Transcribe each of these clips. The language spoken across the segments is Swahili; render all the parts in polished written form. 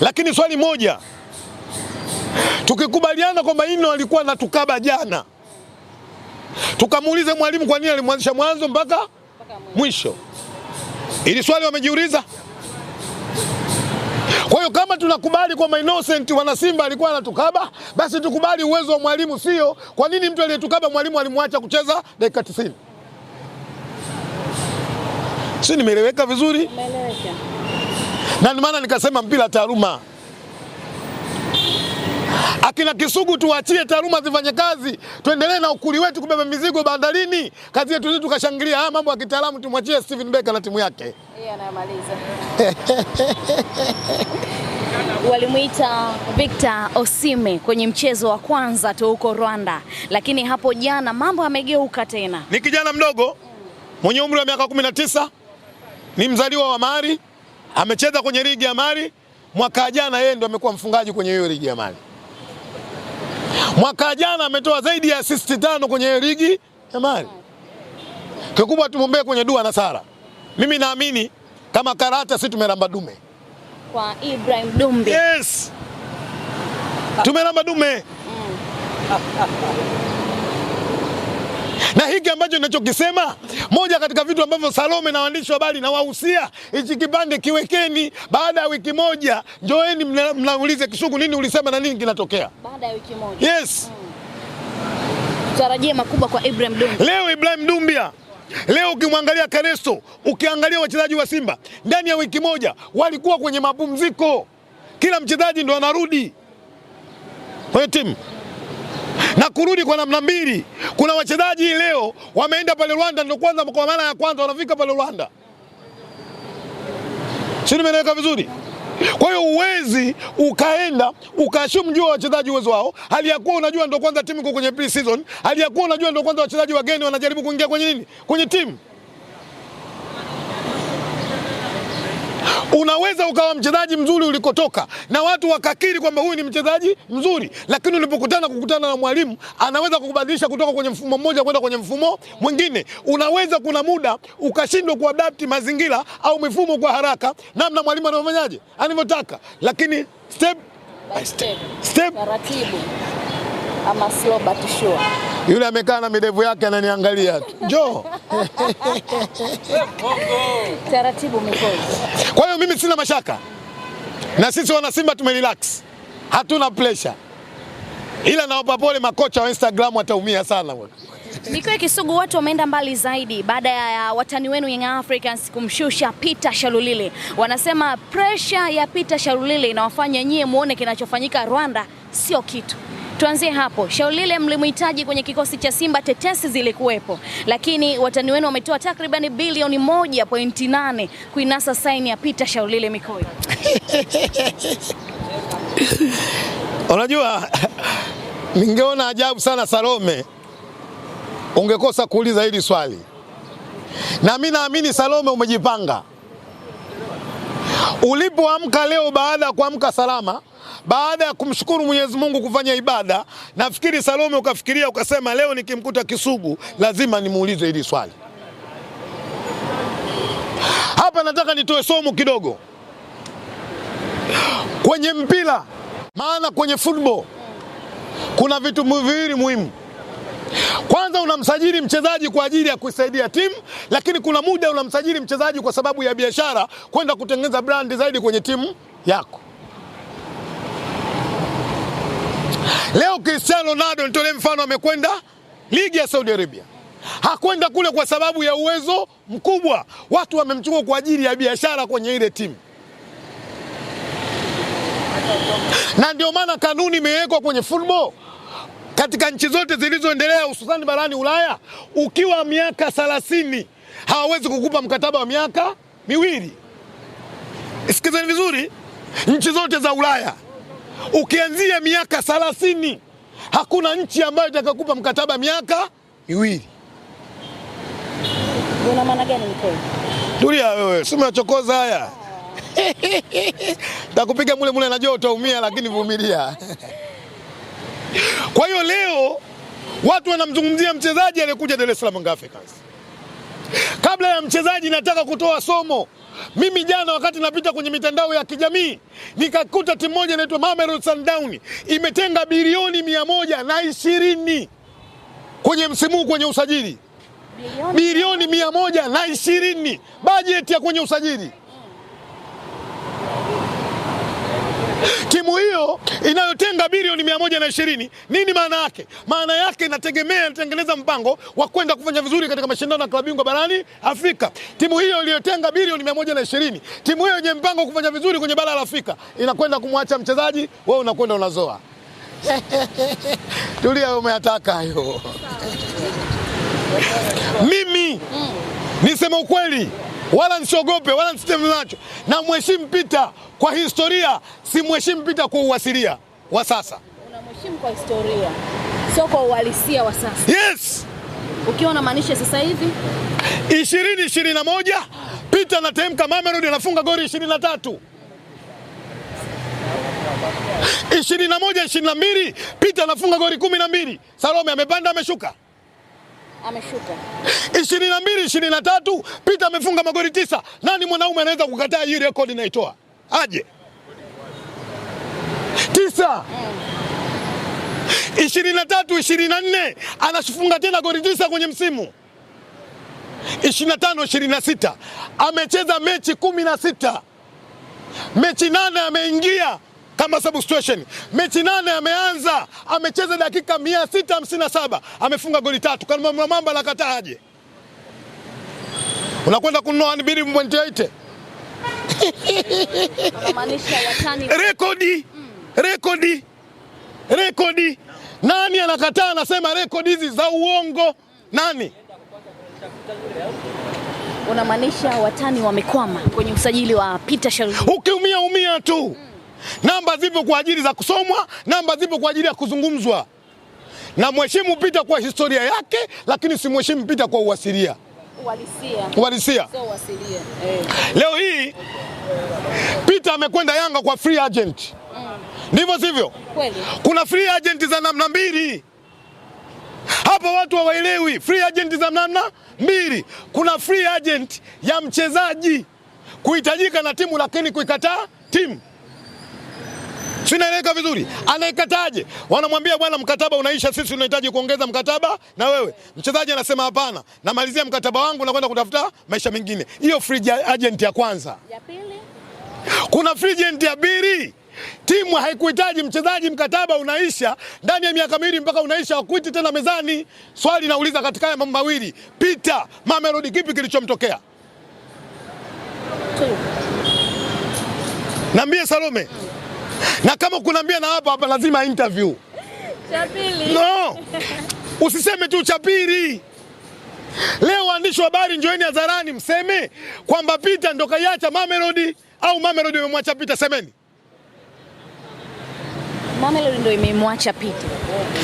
Lakini swali moja, tukikubaliana kwamba Ino alikuwa anatukaba jana, tukamuulize mwalimu kwa nini alimwanzisha mwanzo mpaka mwisho, ili swali wamejiuliza? Kwa hiyo kama tunakubali kwamba Innocent wana Simba alikuwa anatukaba, basi tukubali uwezo wa mwalimu, sio kwa nini mtu aliyetukaba mwalimu alimwacha kucheza dakika 90. Si nimeeleweka vizuri? Umeeleweka. Na ndio maana nikasema mpira taaluma. Akina Kisugu tuachie taaluma zifanye kazi, tuendelee na ukuli wetu kubeba mizigo bandarini. Kazi yetu tukashangilia mambo ya kitaalamu, tumwachie Steven Becker na timu yake. Yeye anayamaliza. Walimuita Victor Osimhen kwenye mchezo wa kwanza tu huko Rwanda, lakini hapo jana mambo yamegeuka tena. Ni kijana mdogo mwenye umri wa miaka 19, ni mzaliwa wa Mali, amecheza kwenye ligi ya Mali. Mwaka jana yeye ndo amekuwa mfungaji kwenye hiyo ligi ya Mali. Mwaka jana ametoa zaidi ya assist 5 kwenye hiyo ligi ya Mali. Kikubwa tumuombee kwenye dua na sala. Mimi naamini kama karata sisi tumeramba dume kwa Ibrahim Dumbe. Yes. Tumeramba dume. Na hiki ambacho ninachokisema, moja katika vitu ambavyo Salome na waandishi wa habari na wahusia, hichi kipande kiwekeni, baada ya wiki moja njoeni mnaulize Kisugu nini ulisema na nini kinatokea. Baada ya wiki moja. Yes. Tarajia makubwa kwa Ibrahim Dumbe. Leo Ibrahim Dumbia, leo ukimwangalia Karesto, ukiangalia wachezaji wa Simba ndani ya wiki moja walikuwa kwenye mapumziko. Kila mchezaji ndo anarudi kwenye timu. Na kurudi kwa namna mbili. Kuna wachezaji leo wameenda pale Rwanda, ndio kwanza kwa mara ya kwanza wanafika pale Rwanda. Si nimeeleweka vizuri? Kwa hiyo uwezi ukaenda ukashumu jua wachezaji uwezo wao, hali ya kuwa unajua ndio kwanza timu iko kwenye pre-season, hali ya kuwa unajua ndio kwanza wachezaji wageni wanajaribu kuingia kwenye nini? Kwenye timu. Unaweza ukawa mchezaji mzuri ulikotoka na watu wakakiri kwamba huyu ni mchezaji mzuri, lakini ulipokutana na mwalimu anaweza kukubadilisha kutoka kwenye mfumo mmoja kwenda kwenye mfumo mwingine. Unaweza kuna muda ukashindwa kuadapt mazingira au mifumo kwa haraka namna mwalimu anafanyaje anavyotaka, lakini step by step taratibu ama slow but sure. Yule amekaa na midevu yake ananiangalia tu. Njoo. Taratibu mikono. Kwa hiyo mimi sina mashaka. Na sisi wana Simba tumerelax. Hatuna pressure. Ila nawapa pole makocha wa Instagram wataumia sana. Mikoa Kisugu, watu wameenda mbali zaidi baada ya watani wenu Young Africans kumshusha Peter Shalulile. Wanasema pressure ya Peter Shalulile inawafanya nyie muone kinachofanyika Rwanda sio kitu. Tuanzie hapo. Shalulile mlimhitaji kwenye kikosi cha Simba, tetesi zilikuwepo, lakini watani wenu wametoa takriban bilioni 1.8 kuinasa saini ya Peter Shalulile Mikoa. Unajua, ningeona ajabu sana Salome ungekosa kuuliza hili swali. Na mimi naamini Salome umejipanga. Ulipoamka leo baada ya kuamka salama, baada ya kumshukuru Mwenyezi Mungu kufanya ibada, nafikiri Salome ukafikiria ukasema leo nikimkuta Kisugu lazima nimuulize hili swali. Hapa nataka nitoe somo kidogo. Kwenye mpira, maana kwenye football kuna vitu viwili muhimu. Kwanza unamsajili mchezaji kwa ajili ya kusaidia timu, lakini kuna muda unamsajili mchezaji kwa sababu ya biashara, kwenda kutengeneza brand zaidi kwenye timu yako. Leo Cristiano Ronaldo nitolee mfano, amekwenda ligi ya Saudi Arabia. Hakwenda kule kwa sababu ya uwezo mkubwa. Watu wamemchukua kwa ajili ya biashara kwenye ile timu. Na ndio maana kanuni imewekwa kwenye football katika nchi zote zilizoendelea hususan barani Ulaya, ukiwa miaka 30 hawawezi kukupa mkataba wa miaka 2. Sikizeni vizuri, nchi zote za Ulaya ukianzia miaka 30 hakuna nchi ambayo itakayokupa mkataba miaka 2. Una maana gani mkoa? Tulia wewe, si unachokoza haya. Takupiga mule najua utaumia, lakini vumilia. Kwa hiyo leo watu wanamzungumzia mchezaji aliyekuja Dar es Salaam Young Africans. Kabla ya mchezaji nataka kutoa somo Mimi jana wakati napita kwenye mitandao ya kijamii nikakuta timu moja inaitwa Mamelodi Sundowns imetenga bilioni 120 kwenye msimu kwenye usajili. Bilioni 120 bajeti ya kwenye usajili. Timu hiyo inayotenga bilioni 120, nini maana yake? Maana yake inatengeneza mpango wa kwenda kufanya vizuri katika mashindano ya klabu bingwa barani Afrika. Timu hiyo iliyotenga bilioni 120, timu hiyo yenye mpango kufanya vizuri kwenye bara la Afrika, inakwenda kumwacha mchezaji, wewe unakwenda unazoa. Tulia, umeyataka hayo. Mimi nisema ukweli, wala nisiogope, wala nisiteme macho. Na mheshimu Peter kwa historia, si mheshimu Peter kwa uwasilia wa sasa. Unamheshimu kwa historia, sio kwa uhalisia wa sasa. Yes. Ukiwa unamaanisha sasa hivi 2021 Peter anatemka Mamelodi anafunga goli 23. 21-22 Peter anafunga goli 12. Salome amepanda ameshuka? Ameshuka. 22-23 Peter amefunga magoli 9. Nani mwanaume anaweza kukataa hii rekodi naitoa? Aje. 9. 23-24 anafunga tena goli 9 kwenye msimu. 25-26 amecheza mechi 16. Mechi 8 ameingia kama substitution. Mechi 8 ameanza, amecheza dakika 657, amefunga goli 3. Kama Mamba anakataa aje? Unakwenda kununua 2.8. Unamaanisha watani rekodi. Nani anakataa? Anasema rekodi hizi za uongo. Nani? Unamaanisha watani wamekwama kwenye usajili wa Peter Shalulile. Ukiumia tu. Namba zipo kwa ajili za kusomwa, namba zipo kwa ajili ya kuzungumzwa. Na mheshimu Peter kwa historia yake, lakini si mheshimu Peter kwa uwasilia. Uhalisia. So uwasilia. Leo hii Peter amekwenda Yanga kwa free agent. Ndivyo sivyo? Kweli. Kuna free agent za namna mbili. Hapa watu hawaelewi. Free agent za namna mbili. Kuna free agent ya mchezaji kuhitajika na timu lakini kuikataa timu. Sinaeleka vizuri. Anaikataje? Wanamwambia bwana, mkataba unaisha, sisi tunahitaji kuongeza mkataba na wewe. Mchezaji anasema hapana, namalizia mkataba wangu na kwenda kutafuta maisha mengine. Hiyo free agent ya kwanza. Ya pili? Kuna free agent ya pili. Timu haikuhitaji mchezaji, mkataba unaisha, ndani ya miaka miwili mpaka unaisha, hakuiti tena mezani. Swali nauliza, katika haya mambo mawili, Peter Mamelodi kipi kilichomtokea? Niambie Salome. Na kama kunambia na hapa lazima interview. Cha pili. No. Usiseme tu cha pili. Leo waandishi wa habari njoeni hadharani mseme kwamba Peter ndo kaiacha Mamelodi au Mamelodi imemwacha Peter, semeni. Mamelodi ndo imemwacha Peter.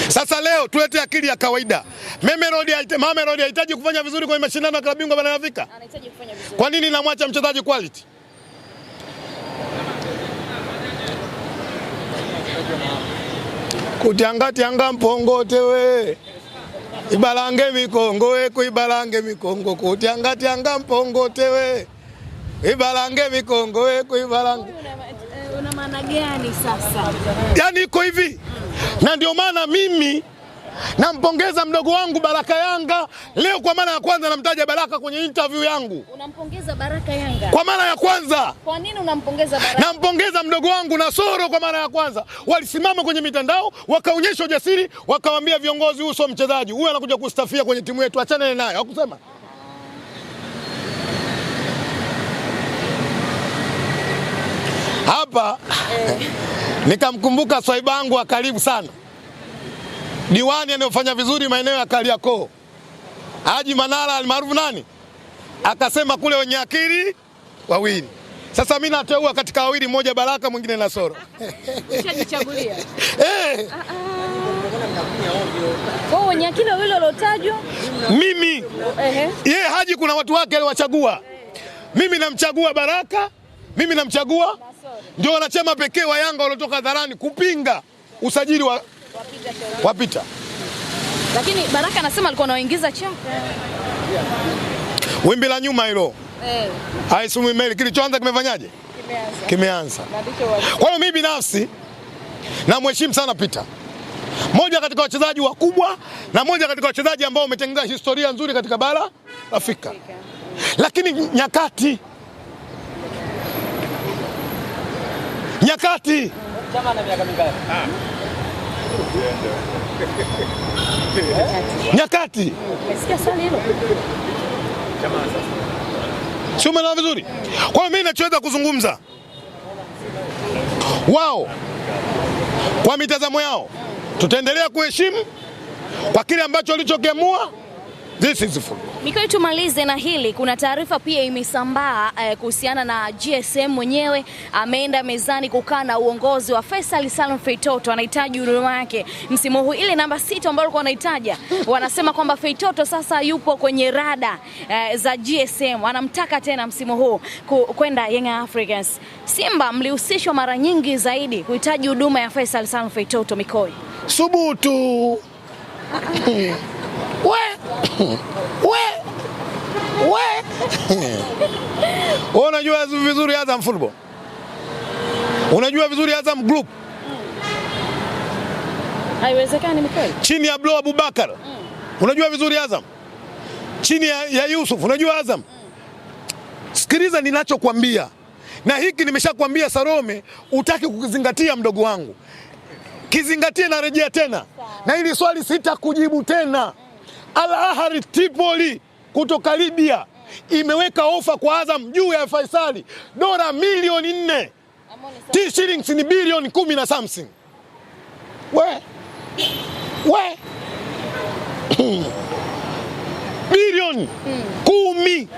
Sasa leo tulete akili ya kawaida. Mamelodi hahitaji kufanya vizuri kwenye mashindano ya klabu bingwa barani Afrika? Anahitaji kufanya vizuri. Kwa nini namwacha mchezaji quality? Kutiangati anga mpongote we ibalange mikongo we kuibalange mikongo. Kutiangati anga mpongote we ibalange mikongo we kuibalange. Una maana gani sasa? Yaani iko hivi. Na ndio maana mimi nampongeza mdogo wangu Baraka Yanga. Leo kwa mara ya kwanza namtaja Baraka kwenye interview yangu. Unampongeza Baraka Yanga? Kwa mara ya kwanza. Kwa nini unampongeza Baraka? Nampongeza mdogo wangu Nasoro kwa mara ya kwanza. Walisimama kwenye mitandao, wakaonyesha ujasiri, wakamwambia viongozi, huyu sio mchezaji, huyu anakuja kustafia kwenye timu yetu, achane naye. Hawakusema. Hapa nikamkumbuka swaiba wangu wa karibu sana, diwani anayofanya vizuri maeneo ya Kariakoo, Haji Manara almaarufu nani, akasema kule wenye akili wawili. Sasa mimi nateua katika wawili, mmoja Baraka, mwingine Nasoro. Ushajichagulia? Kwa wenye akili wawili waliotajwa mimi. Yeye Haji kuna watu wake aliwachagua. Mimi namchagua Baraka, mimi namchagua. Ndio wanachama pekee wa Yanga waliotoka hadharani kupinga usajili wa Peter. Lakini Baraka anasema alikuwa anaingiza chapa. Wimbi la nyuma hilo. Haisumwi meli, kilichoanza kimefanyaje? Kimeanza. Kwa hiyo mimi binafsi na mheshimu sana Peter. Moja katika wachezaji wakubwa na moja katika wachezaji ambao wametengeneza historia nzuri katika bara Afrika. Lakini nyakati Chama na miaka mingapi? Nyakati. Umesikia swali hilo? Chama sasa. Sio umeelewa vizuri? Kwa hiyo mimi nachoweza kuzungumza wao kwa mitazamo yao tutaendelea kuheshimu kwa kile ambacho walichokiamua. This is football. Mikoi, tumalize na hili. Kuna taarifa pia imesambaa kuhusiana na GSM mwenyewe ameenda mezani kukaa na uongozi wa Faisal Salum Feitoto, anahitaji huduma yake msimu huu. Ile namba 6 ambayo alikuwa anahitaja, wanasema kwamba Feitoto sasa yupo kwenye rada za GSM, anamtaka tena msimu huu kwenda Young Africans. Simba mlihusishwa mara nyingi zaidi kuhitaji huduma ya Faisal Salum Feitoto. Mikoi, subutu. Unajua vizuri Azam Football, unajua vizuri Azam Group. Haiwezekani Mikoi. Chini ya Ablo Abubakar. Unajua vizuri Azam. Chini ya Yusuf, unajua Azam. Sikiliza ninachokuambia. Na hiki nimeshakwambia Salome, utaki kukizingatia mdogo wangu. Kizingatie na rejea tena. Na hili swali sitakujibu tena. Al Ahly Tripoli kutoka Libya imeweka ofa kwa Azam juu ya Faisali dola milioni 4. Shillings ni bilioni 10 na something. Bilioni 10.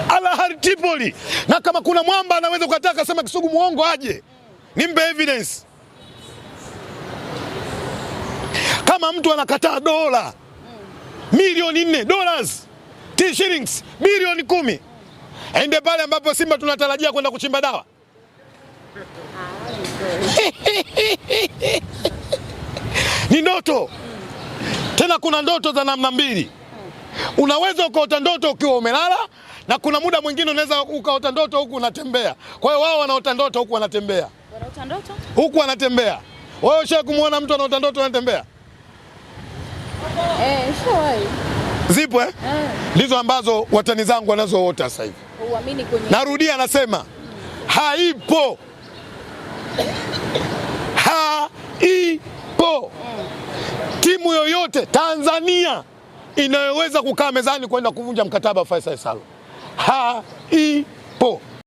Al Ahly Tripoli. Na kama kuna mwamba anaweza kutaka sema Kisugu muongo aje, nimpe evidence. Kama mtu anakataa dola milioni 4 dollars, shillings bilioni 10, ende pale ambapo Simba tunatarajia kwenda kuchimba dawa. Ni ndoto. Tena kuna ndoto za namna mbili. Unaweza ukaota ndoto ukiwa umelala, na kuna muda mwingine unaweza ukaota ndoto huku unatembea. Kwa hiyo wao wanaota ndoto huku wanatembea. Wanaota ndoto? Huku wanatembea. Wewe ushawahi kumuona mtu anaota ndoto anatembea? Shawahi. Zipo ndizo ambazo watani zangu wanazoota sasa hivi. Uamini kwenye. Narudia nasema haipo. Haipo. Timu yoyote Tanzania inayoweza kukaa mezani kwenda kuvunja mkataba wa Faisal Salum. Haipo.